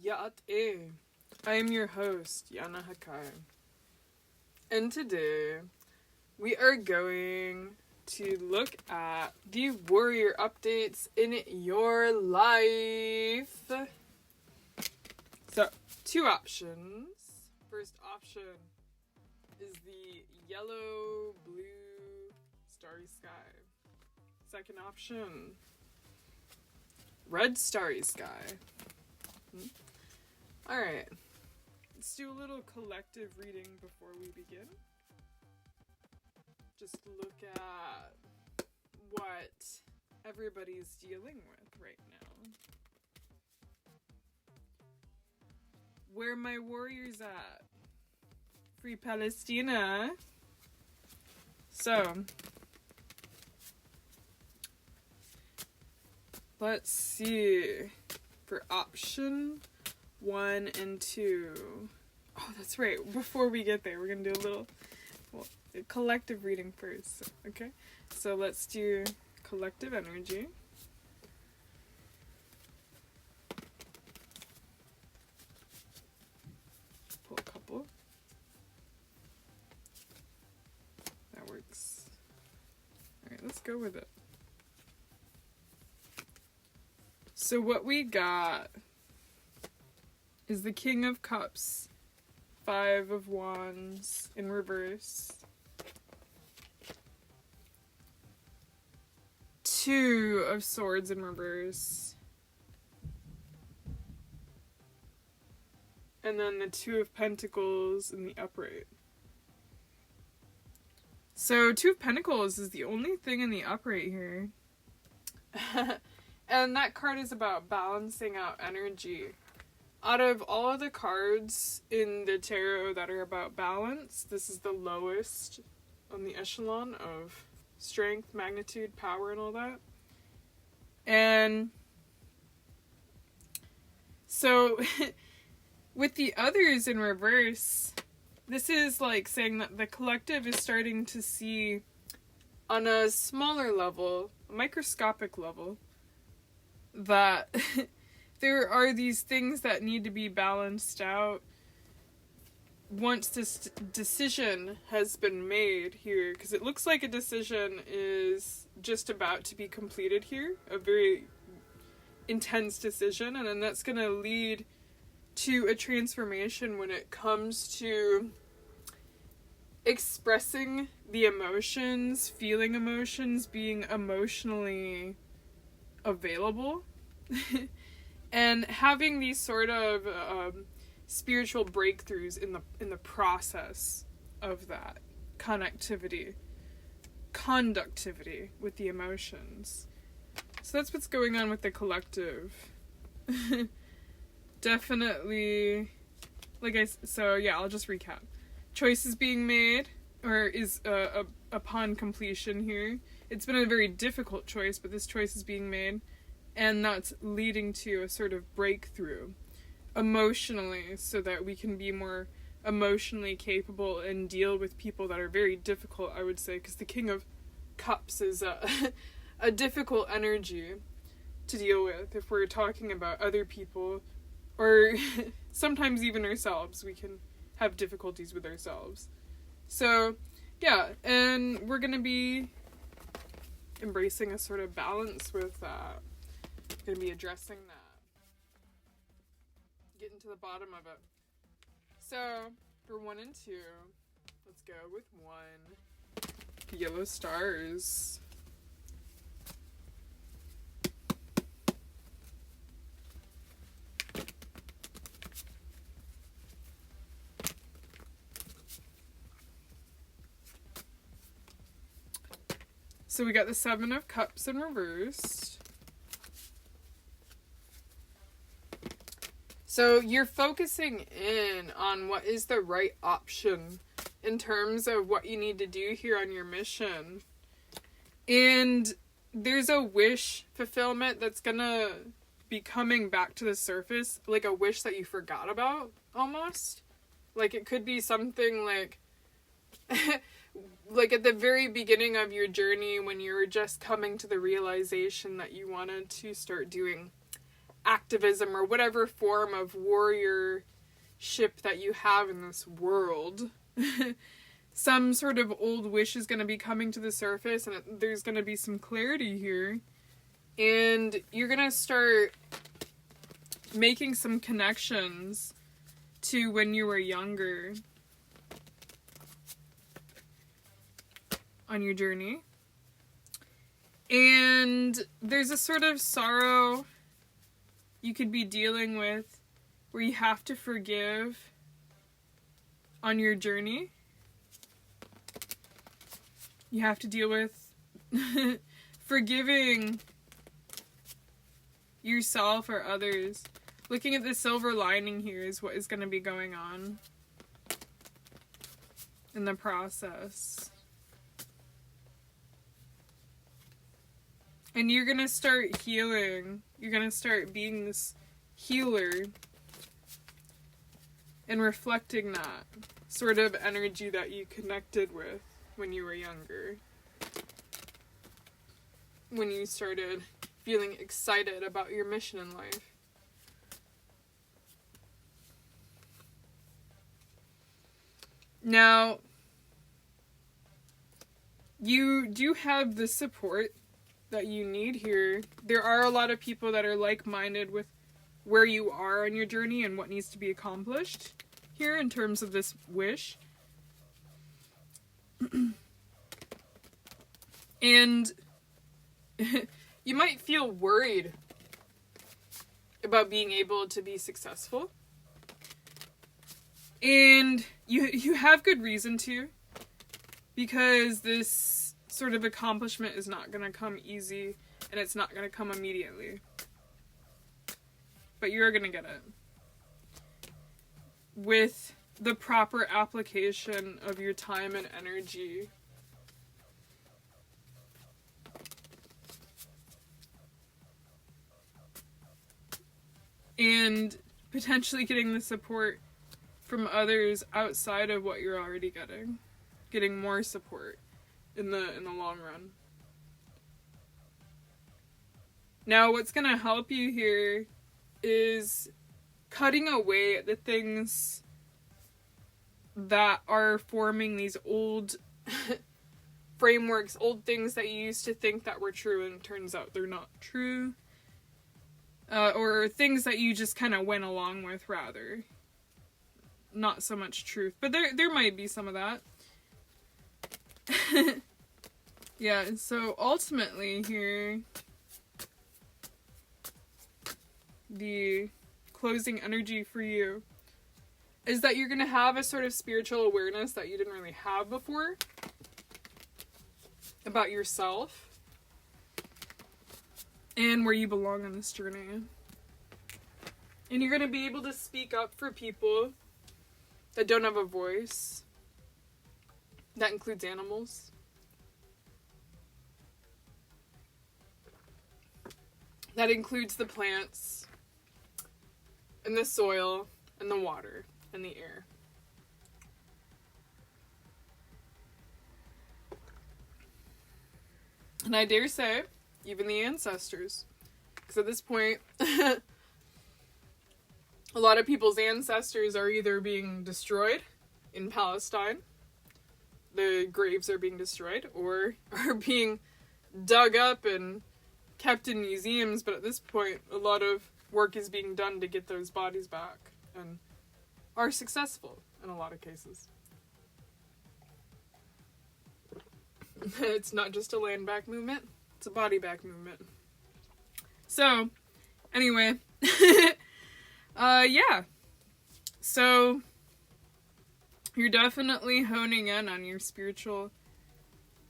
Yat-e. I am your host, YanahaKai. And today, we are going to look at the warrior updates in your life. So, two options. First option is the yellow, blue, starry sky. Second option, red starry sky. Alright, let's do a little collective reading before we begin. Just look at what everybody's dealing with right now. Where my warriors at? Free Palestina. So, let's see. For option 1 and 2. Oh, that's right. Before we get there, we're going to do a collective reading first. Okay? So let's do collective energy. Pull a couple. That works. Alright, let's go with it. So what we got is the King of Cups, 5 of Wands in reverse, 2 of Swords in reverse, and then the 2 of Pentacles in the upright. So 2 of Pentacles is the only thing in the upright here. And that card is about balancing out energy. Out of all of the cards in the tarot that are about balance, this is the lowest on the echelon of strength, magnitude, power, and all that. And so with the others in reverse, this is like saying that the collective is starting to see on a smaller level, a microscopic level, that there are these things that need to be balanced out once this decision has been made here, because it looks like a decision is just about to be completed here, a very intense decision, and then that's going to lead to a transformation when it comes to expressing the emotions, feeling emotions, being emotionally available. And having these sort of spiritual breakthroughs in the process of that conductivity with the emotions. So that's what's going on with the collective. Definitely, I'll just recap. Choices being made, or is upon completion here. It's been a very difficult choice, but this choice is being made. And that's leading to a sort of breakthrough emotionally, so that we can be more emotionally capable and deal with people that are very difficult, I would say, because the King of Cups is a difficult energy to deal with. If we're talking about other people, or sometimes even ourselves, we can have difficulties with ourselves. So, yeah, and we're going to be embracing a sort of balance with that. Going to be addressing that. getting to the bottom of it. So, for 1 and 2, let's go with 1. Yellow stars. So we got the 7 of Cups in reverse. So you're focusing in on what is the right option in terms of what you need to do here on your mission. And there's a wish fulfillment that's gonna be coming back to the surface, like a wish that you forgot about, almost. Like it could be something like... like at the very beginning of your journey when you were just coming to the realization that you wanted to start doing activism or whatever form of warriorship that you have in this world. Some sort of old wish is going to be coming to the surface, and there's going to be some clarity here. And you're going to start making some connections to when you were younger on your journey. And there's a sort of sorrow you could be dealing with where you have to forgive on your journey. You have to deal with forgiving yourself or others. Looking at the silver lining here is what is going to be going on in the process. And you're going to start healing. You're going to start being this healer and reflecting that sort of energy that you connected with when you were younger. When you started feeling excited about your mission in life. Now, you do have the support that you need here. There are a lot of people that are like-minded with where you are on your journey and what needs to be accomplished here in terms of this wish. And you might feel worried about being able to be successful. And you have good reason to, because this sort of accomplishment is not going to come easy, and it's not going to come immediately. But you're going to get it. With the proper application of your time and energy. And potentially getting the support from others outside of what you're already getting. Getting more support in the long run. Now, what's going to help you here is cutting away at the things that are forming these old frameworks, old things that you used to think that were true and turns out they're not true. Or things that you just kind of went along with, rather. Not so much truth, but there might be some of that. Yeah, so ultimately here, the closing energy for you is that you're going to have a sort of spiritual awareness that you didn't really have before about yourself and where you belong on this journey. And you're going to be able to speak up for people that don't have a voice. That includes animals. That includes the plants, and the soil, and the water, and the air. And I dare say, even the ancestors. Because at this point, a lot of people's ancestors are either being destroyed in Palestine, the graves are being destroyed, or are being dug up and kept in museums. But at this point, a lot of work is being done to get those bodies back, and are successful in a lot of cases. It's not just a land back movement, it's a body back movement. So, anyway, yeah. So, you're definitely honing in on your spiritual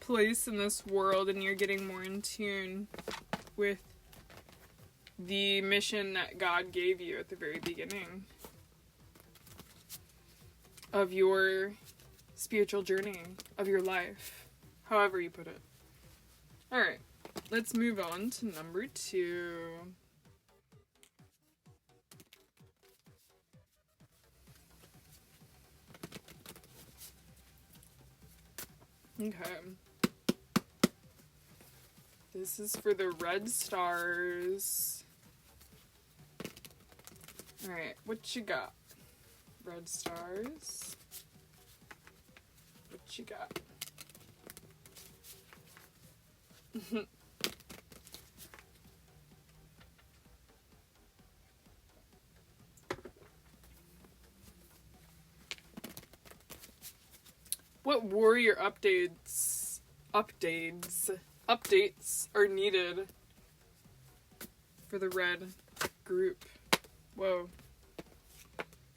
place in this world, and you're getting more in tune with the mission that God gave you at the very beginning of your spiritual journey, of your life, however you put it. Alright, let's move on to number 2. Okay. This is for the red stars. Alright, what you got? Red stars. What you got? What warrior updates are needed for the red group? Whoa.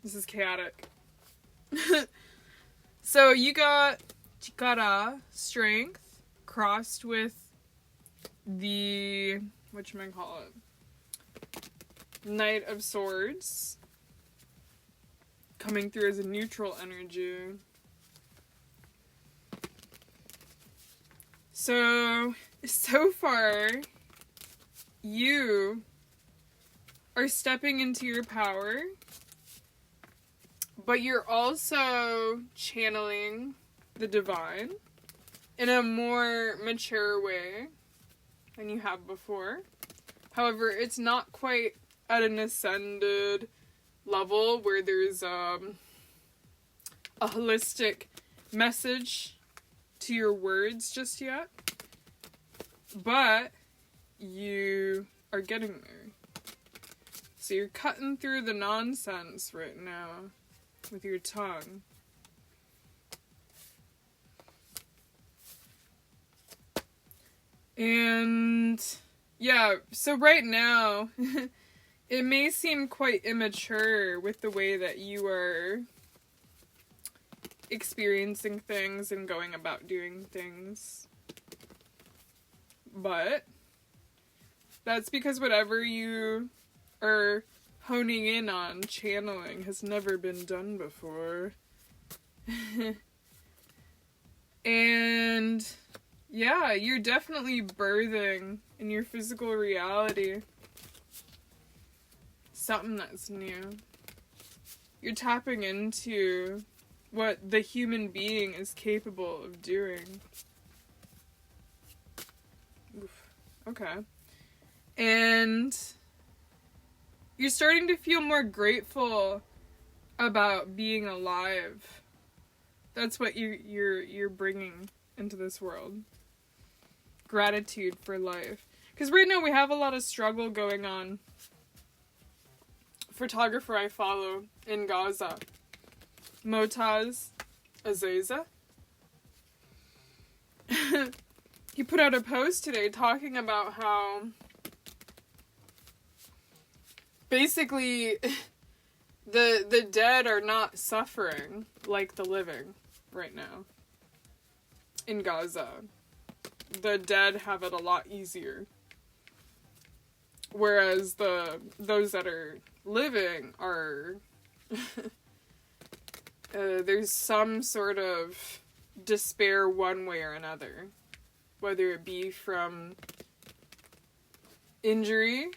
This is chaotic. So you got Chikara, strength, crossed with the, whatchamacallit, Knight of Swords, coming through as a neutral energy. So far, you are stepping into your power, but you're also channeling the divine in a more mature way than you have before. However, it's not quite at an ascended level where there's a holistic message to your words just yet, but you are getting there. So you're cutting through the nonsense right now with your tongue. And yeah, so right now it may seem quite immature with the way that you are experiencing things and going about doing things. But that's because whatever you are honing in on, channeling, has never been done before. And yeah, you're definitely birthing in your physical reality something that's new. You're tapping into what the human being is capable of doing. Oof. Okay. And you're starting to feel more grateful about being alive. That's what you're bringing into this world. Gratitude for life. Because right now we have a lot of struggle going on. Photographer I follow in Gaza, Motaz Azaza, he put out a post today talking about how basically the dead are not suffering like the living right now in Gaza. The dead have it a lot easier. Whereas those that are living are there's some sort of despair one way or another, whether it be from injury,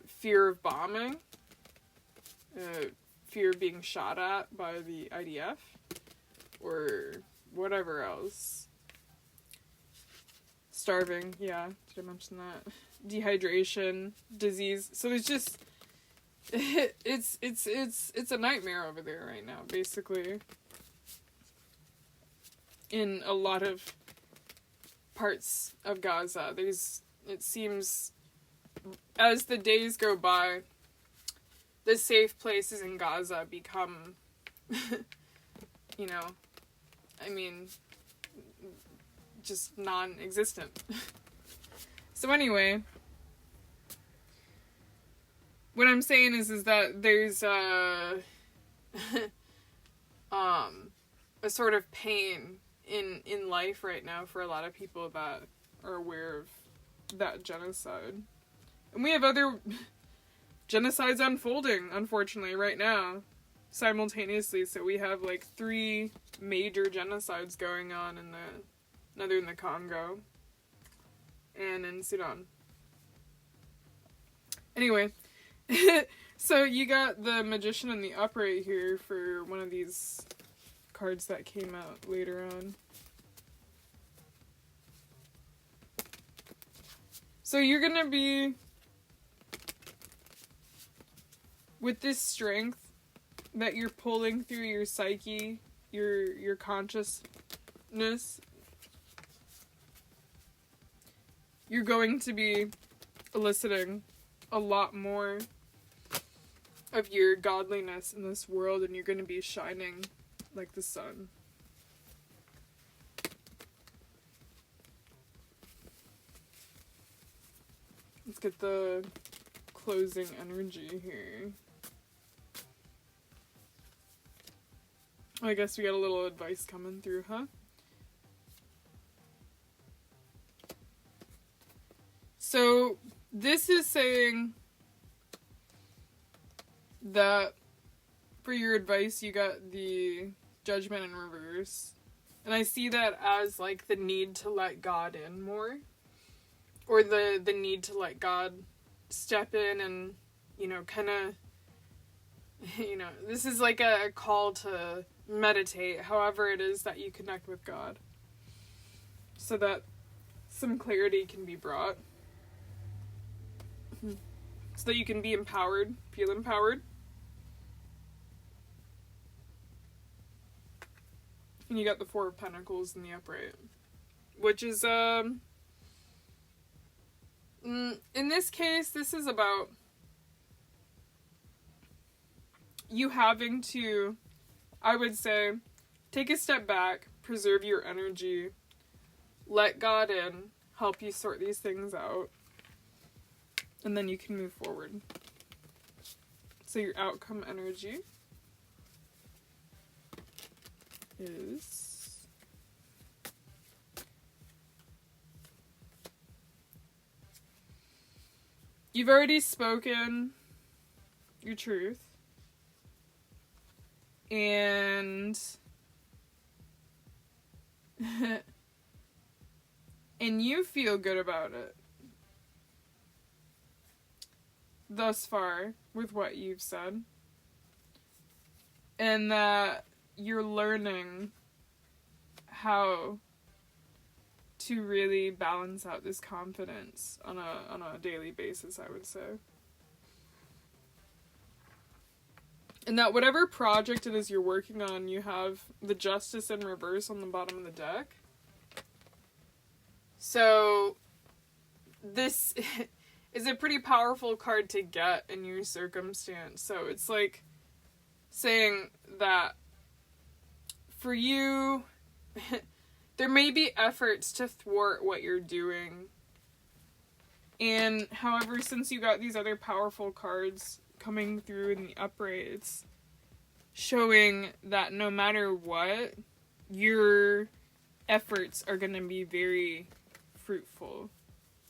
fear of bombing, fear of being shot at by the IDF, or whatever else. Starving, yeah, did I mention that? Dehydration, disease. So there's just it's a nightmare over there right now, basically. In a lot of parts of Gaza, it seems as the days go by, the safe places in Gaza become, you know, I mean, just non-existent. So anyway, what I'm saying is that there's a sort of pain in life right now for a lot of people that are aware of that genocide. And we have other genocides unfolding, unfortunately, right now, simultaneously. So we have like 3 major genocides going on in the Congo and in Sudan. Anyway, so you got the Magician in the Upright here for one of these cards that came out later on. So you're gonna be, with this strength that you're pulling through your psyche, your consciousness, you're going to be eliciting a lot more of your godliness in this world, and you're going to be shining like the sun. Let's get the closing energy here. I guess we got a little advice coming through, huh? So, this is saying that for your advice, you got the Judgment in reverse. And I see that as, like, the need to let God in more. Or the need to let God step in and, you know, kind of, you know, this is like a call to meditate, however it is that you connect with God, so that some clarity can be brought, so that you can be empowered, feel empowered. And you got the 4 of Pentacles in the upright, which is in this case, this is about you having to, I would say, take a step back, preserve your energy, let God in, help you sort these things out, and then you can move forward. So your outcome energy is you've already spoken your truth, and and you feel good about it thus far with what you've said, and that you're learning how to really balance out this confidence on a daily basis, I would say. And that whatever project it is you're working on, you have the Justice in reverse on the bottom of the deck. So this is a pretty powerful card to get in your circumstance. So it's like saying that for you, there may be efforts to thwart what you're doing. And however, since you got these other powerful cards coming through in the upright, it's showing that no matter what, your efforts are going to be very fruitful.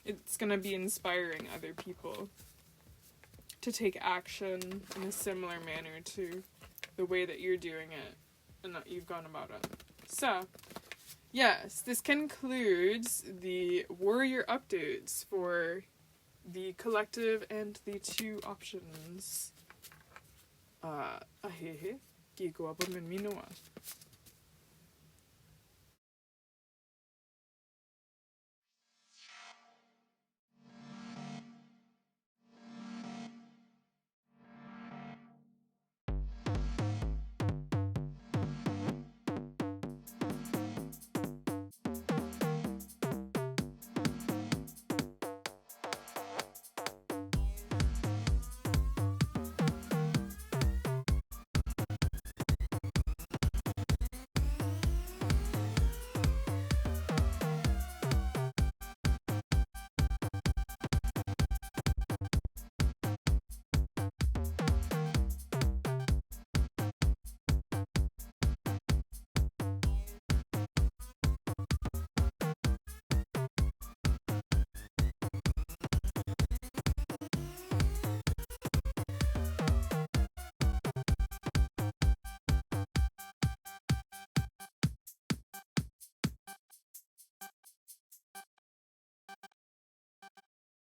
It's going to be inspiring other people to take action in a similar manner to the way that you're doing it and that you've gone about it. So, yes, this concludes the warrior updates for the collective and the 2 options. Ahehe, giko apa min minoa.